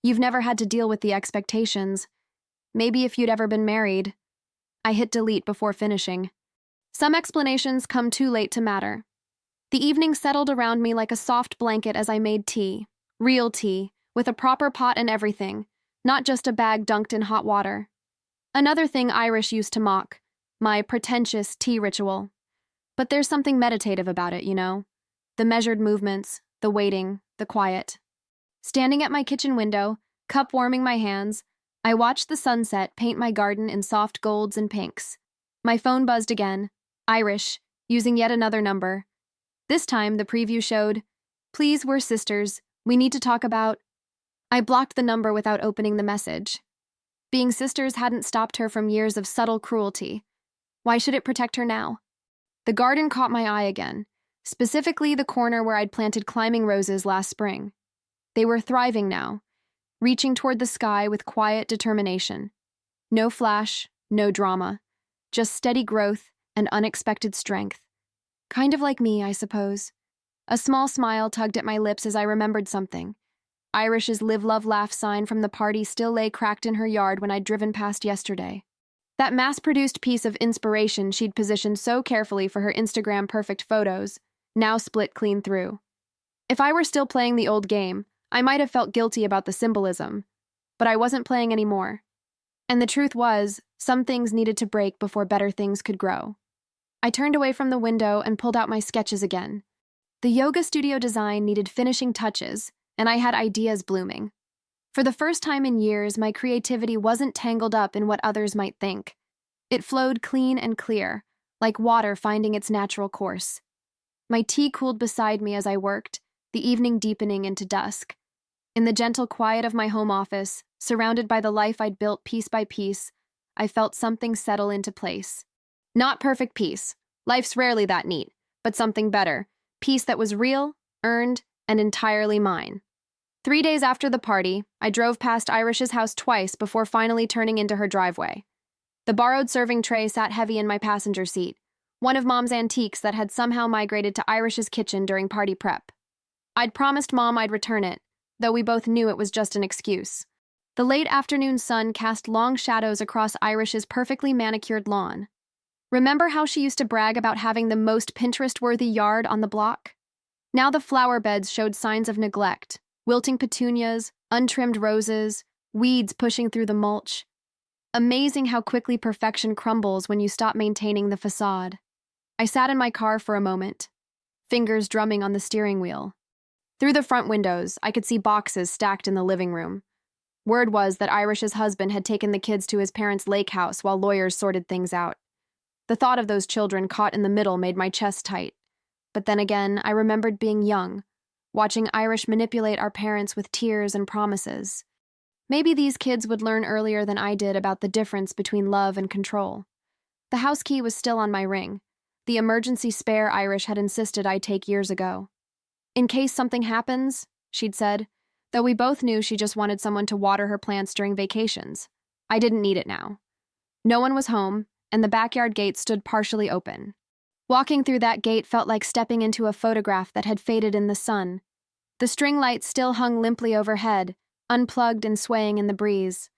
You've never had to deal with the expectations. Maybe if you'd ever been married. I hit delete before finishing. Some explanations come too late to matter. The evening settled around me like a soft blanket as I made tea. Real tea, with a proper pot and everything, not just a bag dunked in hot water. Another thing Irish used to mock, my pretentious tea ritual. But there's something meditative about it, you know? The measured movements, the waiting, the quiet. Standing at my kitchen window, cup warming my hands, I watched the sunset paint my garden in soft golds and pinks. My phone buzzed again. Irish, using yet another number. This time, the preview showed, "Please, we're sisters. We need to talk about..." I blocked the number without opening the message. Being sisters hadn't stopped her from years of subtle cruelty. Why should it protect her now? The garden caught my eye again, specifically the corner where I'd planted climbing roses last spring. They were thriving now, reaching toward the sky with quiet determination. No flash, no drama, just steady growth and unexpected strength. Kind of like me, I suppose. A small smile tugged at my lips as I remembered something. Irish's Live, Love, Laugh sign from the party still lay cracked in her yard when I'd driven past yesterday. That mass-produced piece of inspiration she'd positioned so carefully for her Instagram perfect photos, now split clean through. If I were still playing the old game, I might have felt guilty about the symbolism, but I wasn't playing anymore. And the truth was, some things needed to break before better things could grow. I turned away from the window and pulled out my sketches again. The yoga studio design needed finishing touches, and I had ideas blooming. For the first time in years, my creativity wasn't tangled up in what others might think. It flowed clean and clear, like water finding its natural course. My tea cooled beside me as I worked, the evening deepening into dusk. In the gentle quiet of my home office, surrounded by the life I'd built piece by piece, I felt something settle into place. Not perfect peace. Life's rarely that neat, but something better. Peace that was real, earned, and entirely mine. 3 days after the party, I drove past Irish's house twice before finally turning into her driveway. The borrowed serving tray sat heavy in my passenger seat, one of Mom's antiques that had somehow migrated to Irish's kitchen during party prep. I'd promised Mom I'd return it, though we both knew it was just an excuse. The late afternoon sun cast long shadows across Irish's perfectly manicured lawn. Remember how she used to brag about having the most Pinterest-worthy yard on the block? Now the flower beds showed signs of neglect, wilting petunias, untrimmed roses, weeds pushing through the mulch. Amazing how quickly perfection crumbles when you stop maintaining the facade. I sat in my car for a moment, fingers drumming on the steering wheel. Through the front windows, I could see boxes stacked in the living room. Word was that Irish's husband had taken the kids to his parents' lake house while lawyers sorted things out. The thought of those children caught in the middle made my chest tight. But then again, I remembered being young, watching Irish manipulate our parents with tears and promises. Maybe these kids would learn earlier than I did about the difference between love and control. The house key was still on my ring, the emergency spare Irish had insisted I take years ago. "In case something happens," she'd said, though we both knew she just wanted someone to water her plants during vacations. I didn't need it now. No one was home, and the backyard gate stood partially open. Walking through that gate felt like stepping into a photograph that had faded in the sun. The string lights still hung limply overhead, unplugged and swaying in the breeze.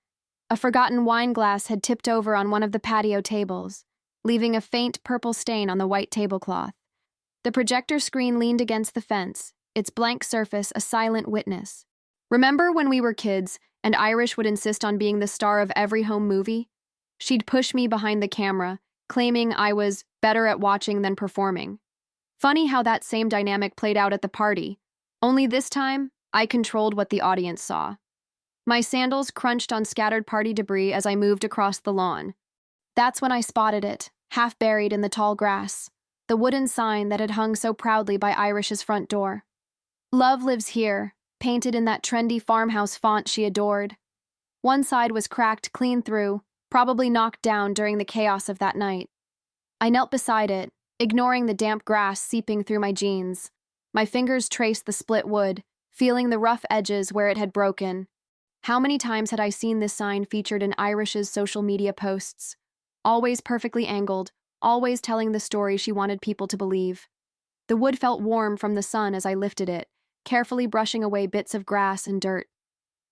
A forgotten wine glass had tipped over on one of the patio tables, leaving a faint purple stain on the white tablecloth. The projector screen leaned against the fence, its blank surface a silent witness. Remember when we were kids and Irish would insist on being the star of every home movie? She'd push me behind the camera, claiming I was better at watching than performing. Funny how that same dynamic played out at the party, only this time, I controlled what the audience saw. My sandals crunched on scattered party debris as I moved across the lawn. That's when I spotted it, half buried in the tall grass, the wooden sign that had hung so proudly by Irish's front door. "Love lives here," painted in that trendy farmhouse font she adored. One side was cracked clean through, probably knocked down during the chaos of that night. I knelt beside it, ignoring the damp grass seeping through my jeans. My fingers traced the split wood, feeling the rough edges where it had broken. How many times had I seen this sign featured in Irish's social media posts? Always perfectly angled, always telling the story she wanted people to believe. The wood felt warm from the sun as I lifted it, carefully brushing away bits of grass and dirt.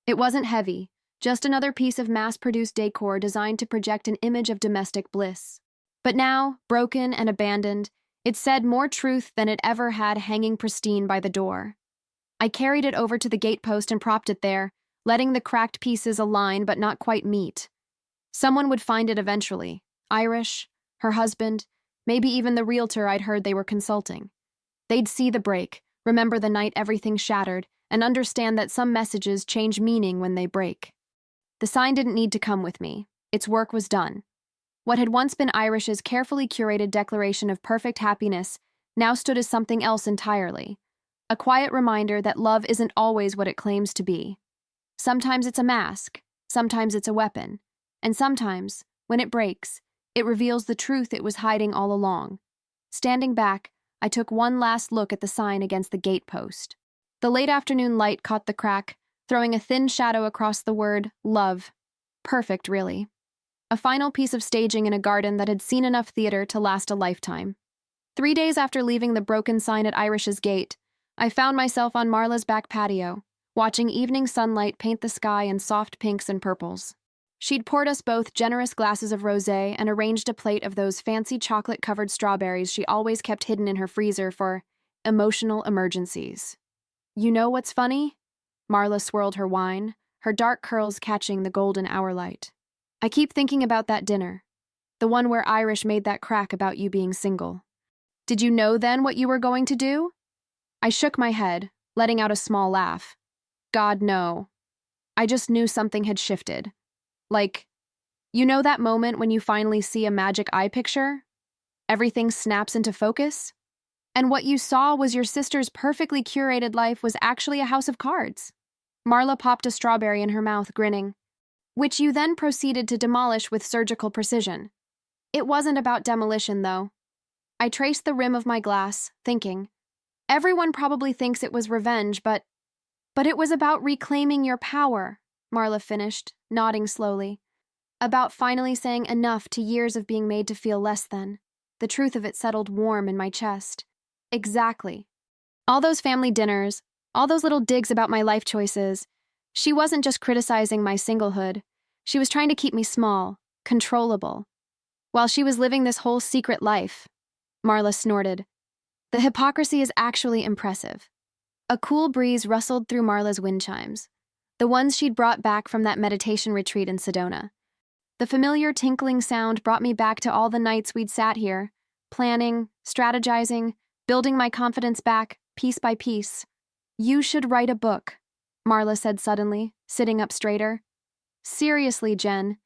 It wasn't heavy, just another piece of mass-produced decor designed to project an image of domestic bliss. But now, broken and abandoned, it said more truth than it ever had hanging pristine by the door. I carried it over to the gatepost and propped it there, letting the cracked pieces align but not quite meet. Someone would find it eventually. Irish, her husband, maybe even the realtor I'd heard they were consulting. They'd see the break, remember the night everything shattered, and understand that some messages change meaning when they break. The sign didn't need to come with me. Its work was done. What had once been Irish's carefully curated declaration of perfect happiness now stood as something else entirely. A quiet reminder that love isn't always what it claims to be. Sometimes it's a mask, sometimes it's a weapon, and sometimes, when it breaks, it reveals the truth it was hiding all along. Standing back, I took one last look at the sign against the gatepost. The late afternoon light caught the crack, throwing a thin shadow across the word, love. Perfect, really. A final piece of staging in a garden that had seen enough theater to last a lifetime. 3 days after leaving the broken sign at Irish's gate, I found myself on Marla's back patio, watching evening sunlight paint the sky in soft pinks and purples. She'd poured us both generous glasses of rosé and arranged a plate of those fancy chocolate-covered strawberries she always kept hidden in her freezer for emotional emergencies. You know what's funny? Marla swirled her wine, her dark curls catching the golden hour light. I keep thinking about that dinner, the one where Irish made that crack about you being single. Did you know then what you were going to do? I shook my head, letting out a small laugh. God, no. I just knew something had shifted. Like, you know that moment when you finally see a magic eye picture? Everything snaps into focus? And what you saw was your sister's perfectly curated life was actually a house of cards. Marla popped a strawberry in her mouth, grinning, which you then proceeded to demolish with surgical precision. It wasn't about demolition, though. I traced the rim of my glass, thinking, everyone probably thinks it was revenge, but it was about reclaiming your power, Marla finished, nodding slowly. About finally saying enough to years of being made to feel less than. The truth of it settled warm in my chest. Exactly. All those family dinners, all those little digs about my life choices. She wasn't just criticizing my singlehood. She was trying to keep me small, controllable. While she was living this whole secret life. Marla snorted. The hypocrisy is actually impressive. A cool breeze rustled through Marla's wind chimes, the ones she'd brought back from that meditation retreat in Sedona. The familiar tinkling sound brought me back to all the nights we'd sat here, planning, strategizing, building my confidence back, piece by piece. You should write a book, Marla said suddenly, sitting up straighter. Seriously, Jen,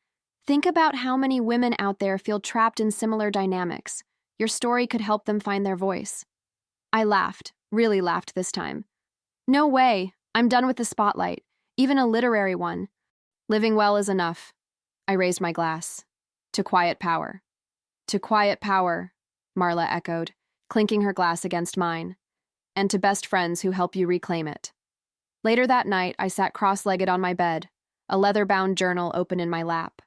think about how many women out there feel trapped in similar dynamics. Your story could help them find their voice. I laughed, really laughed this time. No way, I'm done with the spotlight, even a literary one. Living well is enough. I raised my glass. To quiet power. To quiet power, Marla echoed, clinking her glass against mine. And to best friends who help you reclaim it. Later that night, I sat cross-legged on my bed, a leather-bound journal open in my lap.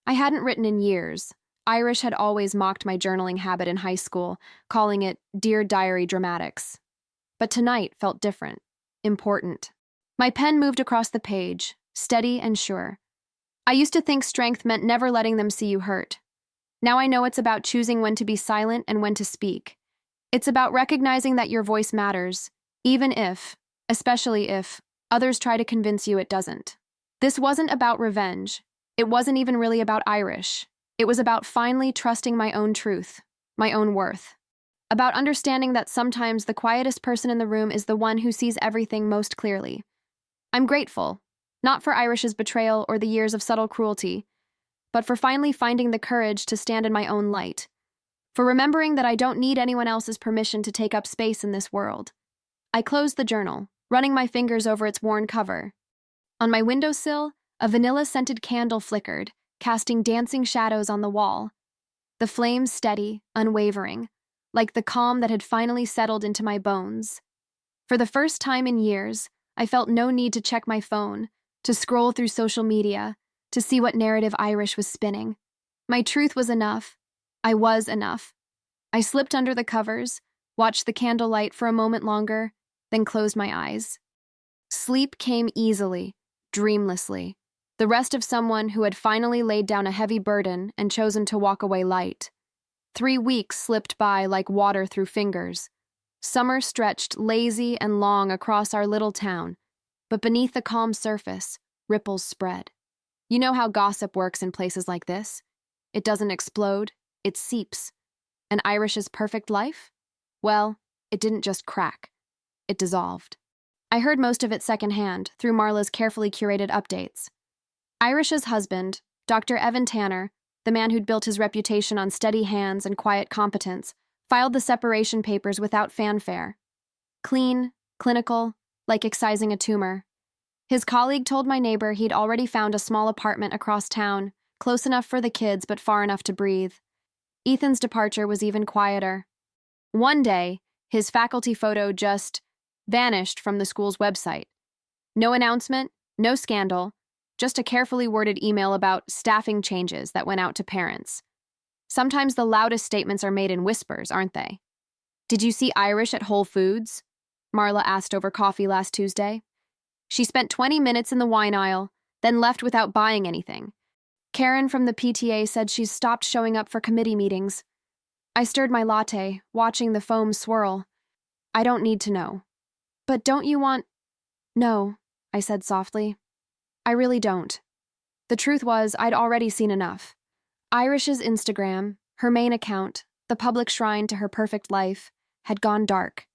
I hadn't written in years. Irish had always mocked my journaling habit in high school, calling it Dear Diary Dramatics. But tonight felt different, important. My pen moved across the page, steady and sure. I used to think strength meant never letting them see you hurt. Now I know it's about choosing when to be silent and when to speak. It's about recognizing that your voice matters, even if, especially if, others try to convince you it doesn't. This wasn't about revenge. It wasn't even really about Irish. It was about finally trusting my own truth, my own worth. About understanding that sometimes the quietest person in the room is the one who sees everything most clearly. I'm grateful, not for Irish's betrayal or the years of subtle cruelty, but for finally finding the courage to stand in my own light, for remembering that I don't need anyone else's permission to take up space in this world. I closed the journal, running my fingers over its worn cover. On my windowsill, a vanilla-scented candle flickered, casting dancing shadows on the wall. The flames steady, unwavering, like the calm that had finally settled into my bones. For the first time in years, I felt no need to check my phone, to scroll through social media, to see what narrative Irish was spinning. My truth was enough. I was enough. I slipped under the covers, watched the candlelight for a moment longer, then closed my eyes. Sleep came easily, dreamlessly, the rest of someone who had finally laid down a heavy burden and chosen to walk away light. 3 weeks slipped by like water through fingers. Summer stretched lazy and long across our little town, but beneath the calm surface, ripples spread. You know how gossip works in places like this? It doesn't explode, it seeps. And Irish's perfect life? Well, it didn't just crack. It dissolved. I heard most of it secondhand through Marla's carefully curated updates. Irish's husband, Dr. Evan Tanner, the man who'd built his reputation on steady hands and quiet competence, filed the separation papers without fanfare. Clean, clinical, like excising a tumor. His colleague told my neighbor he'd already found a small apartment across town, close enough for the kids but far enough to breathe. Ethan's departure was even quieter. One day, his faculty photo just vanished from the school's website. No announcement, no scandal, just a carefully worded email about staffing changes that went out to parents. Sometimes the loudest statements are made in whispers, aren't they? "Did you see Irish at Whole Foods?" Marla asked over coffee last Tuesday. She spent 20 minutes in the wine aisle, then left without buying anything. Karen from the PTA said she's stopped showing up for committee meetings. I stirred my latte, watching the foam swirl. "I don't need to know." "But don't you want—" "No," I said softly. "I really don't." The truth was, I'd already seen enough. Irish's Instagram, her main account, the public shrine to her perfect life, had gone dark.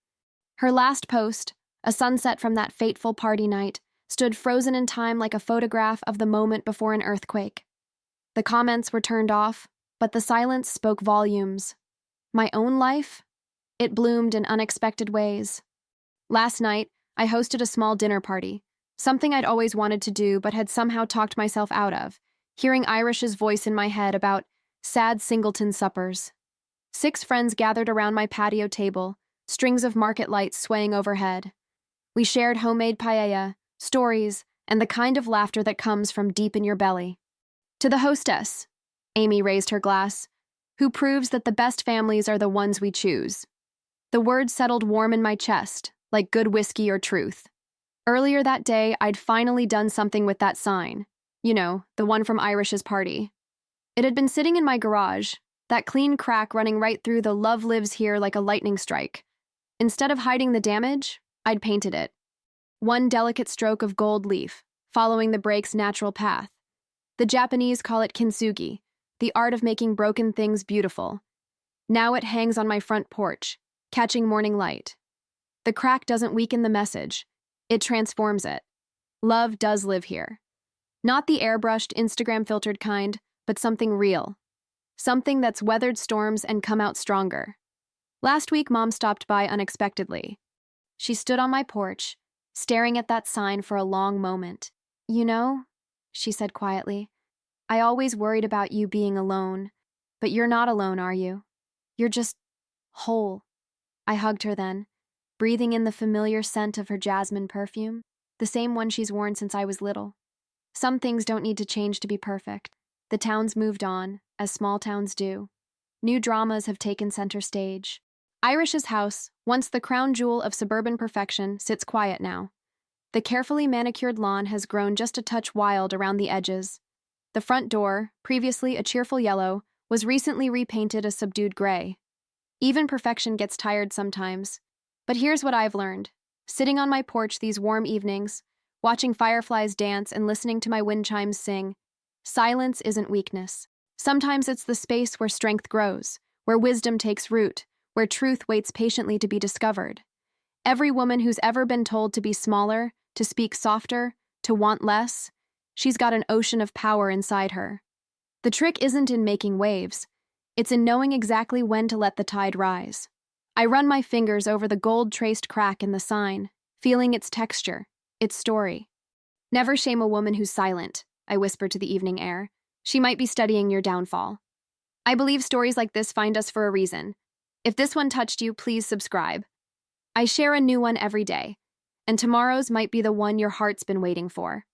Her last post, a sunset from that fateful party night, stood frozen in time like a photograph of the moment before an earthquake. The comments were turned off, but the silence spoke volumes. My own life? It bloomed in unexpected ways. Last night, I hosted a small dinner party, something I'd always wanted to do but had somehow talked myself out of, hearing Irish's voice in my head about sad singleton suppers. 6 friends gathered around my patio table, strings of market lights swaying overhead. We shared homemade paella, stories, and the kind of laughter that comes from deep in your belly. To the hostess, Amy raised her glass, who proves that the best families are the ones we choose. The words settled warm in my chest, like good whiskey or truth. Earlier that day, I'd finally done something with that sign. You know, the one from Irish's party. It had been sitting in my garage, that clean crack running right through the "Love lives here" like a lightning strike. Instead of hiding the damage, I'd painted it. One delicate stroke of gold leaf, following the break's natural path. The Japanese call it kintsugi, the art of making broken things beautiful. Now it hangs on my front porch, catching morning light. The crack doesn't weaken the message. It transforms it. Love does live here. Not the airbrushed, Instagram-filtered kind, but something real. Something that's weathered storms and come out stronger. Last week, Mom stopped by unexpectedly. She stood on my porch, staring at that sign for a long moment. "You know," she said quietly, "I always worried about you being alone, but you're not alone, are you? You're just whole." I hugged her then, breathing in the familiar scent of her jasmine perfume, the same one she's worn since I was little. Some things don't need to change to be perfect. The town's moved on, as small towns do. New dramas have taken center stage. Irish's house, once the crown jewel of suburban perfection, sits quiet now. The carefully manicured lawn has grown just a touch wild around the edges. The front door, previously a cheerful yellow, was recently repainted a subdued gray. Even perfection gets tired sometimes. But here's what I've learned. Sitting on my porch these warm evenings, watching fireflies dance and listening to my wind chimes sing, silence isn't weakness. Sometimes it's the space where strength grows, where wisdom takes root, where truth waits patiently to be discovered. Every woman who's ever been told to be smaller, to speak softer, to want less, she's got an ocean of power inside her. The trick isn't in making waves. It's in knowing exactly when to let the tide rise. I run my fingers over the gold-traced crack in the sign, feeling its texture, its story. "Never shame a woman who's silent," I whispered to the evening air. "She might be studying your downfall." I believe stories like this find us for a reason. If this one touched you, please subscribe. I share a new one every day, and tomorrow's might be the one your heart's been waiting for.